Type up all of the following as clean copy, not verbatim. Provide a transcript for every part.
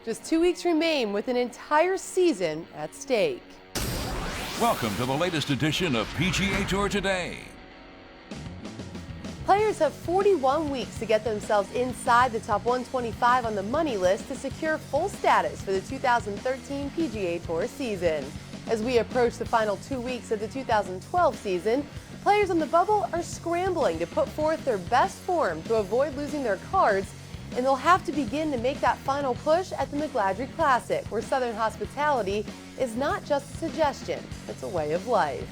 Just 2 weeks remain with an entire season at stake. Welcome to the latest edition of PGA Tour Today. Players have 41 weeks to get themselves inside the top 125 on the money list to secure full status for the 2013 PGA Tour season. As we approach the final 2 weeks of the 2012 season, players on the bubble are scrambling to put forth their best form to avoid losing their cards, and they'll have to begin to make that final push at the McGladrey Classic, where Southern hospitality is not just a suggestion, it's a way of life.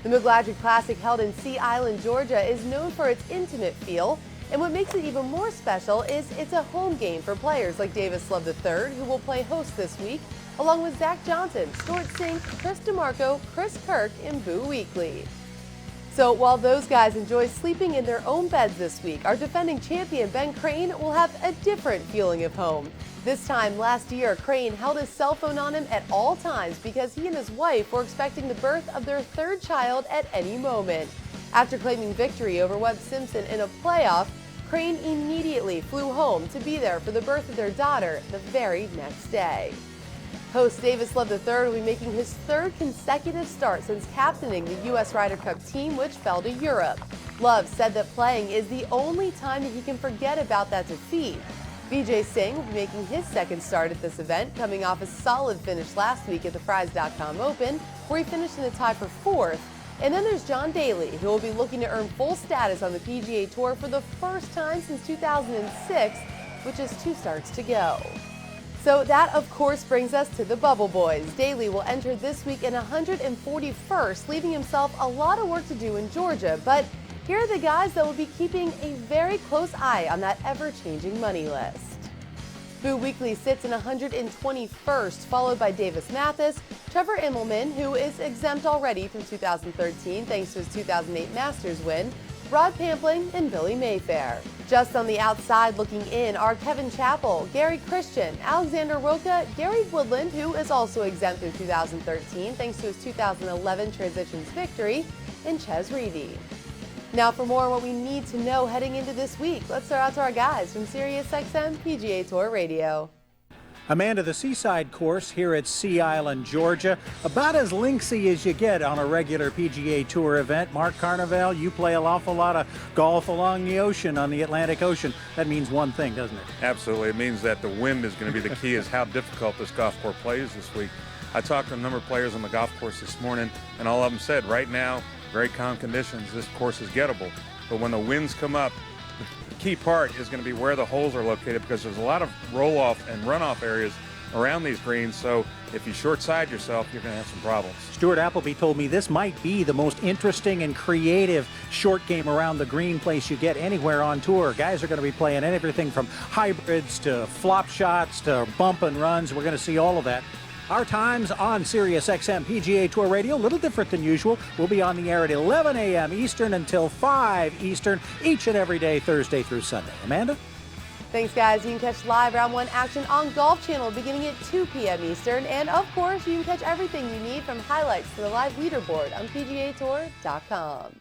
The McGladrey Classic, held in Sea Island, Georgia, is known for its intimate feel, and what makes it even more special is it's a home game for players like Davis Love III, who will play host this week, along with Zach Johnson, Stuart Sink, Chris DeMarco, Chris Kirk, and Boo Weekley. So while those guys enjoy sleeping in their own beds this week, our defending champion Ben Crane will have a different feeling of home. This time last year, Crane held his cell phone on him at all times because he and his wife were expecting the birth of their third child at any moment. After claiming victory over Webb Simpson in a playoff, Crane immediately flew home to be there for the birth of their daughter the very next day. Host Davis Love III will be making his third consecutive start since captaining the U.S. Ryder Cup team, which fell to Europe. Love said that playing is the only time that he can forget about that defeat. Vijay Singh will be making his second start at this event, coming off a solid finish last week at the Fries.com Open, where he finished in the tie for fourth. And then there's John Daly, who will be looking to earn full status on the PGA Tour for the first time since 2006, which is 2 starts to go. So that, of course, brings us to the Bubble Boys. Daly will enter this week in 141st, leaving himself a lot of work to do in Georgia. But here are the guys that will be keeping a very close eye on that ever-changing money list. Boo Weekley sits in 121st, followed by Davis Mathis, Trevor Immelman, who is exempt already from 2013 thanks to his 2008 Masters win, Rod Pampling, and Billy Mayfair. Just on the outside looking in are Kevin Chappell, Gary Christian, Alexander Roca, Gary Woodland, who is also exempt through 2013 thanks to his 2011 Transitions victory, and Ches Reavie. Now for more on what we need to know heading into this week, let's throw out to our guys from SiriusXM PGA Tour Radio. Amanda, the Seaside course here at Sea Island, Georgia, about as linksy as you get on a regular PGA Tour event. Mark Carnevale, you play an awful lot of golf along the ocean, on the Atlantic Ocean. That means one thing, doesn't it? Absolutely. It means that the wind is going to be the key, is how difficult this golf course plays this week. I talked to a number of players on the golf course this morning, and all of them said, right now, very calm conditions, this course is gettable. But when the winds come up, the key part is going to be where the holes are located, because there's a lot of roll-off and runoff areas around these greens. So if you short side yourself, you're going to have some problems. Stuart Appleby told me this might be the most interesting and creative short game around the green place you get anywhere on tour. Guys are going to be playing everything from hybrids to flop shots to bump and runs. We're going to see all of that. Our times on SiriusXM PGA Tour Radio, a little different than usual. We'll be on the air at 11 a.m. Eastern until 5 Eastern, each and every day, Thursday through Sunday. Amanda? Thanks, guys. You can catch live Round 1 action on Golf Channel beginning at 2 p.m. Eastern. And, of course, you can catch everything you need from highlights to the live leaderboard on PGATour.com.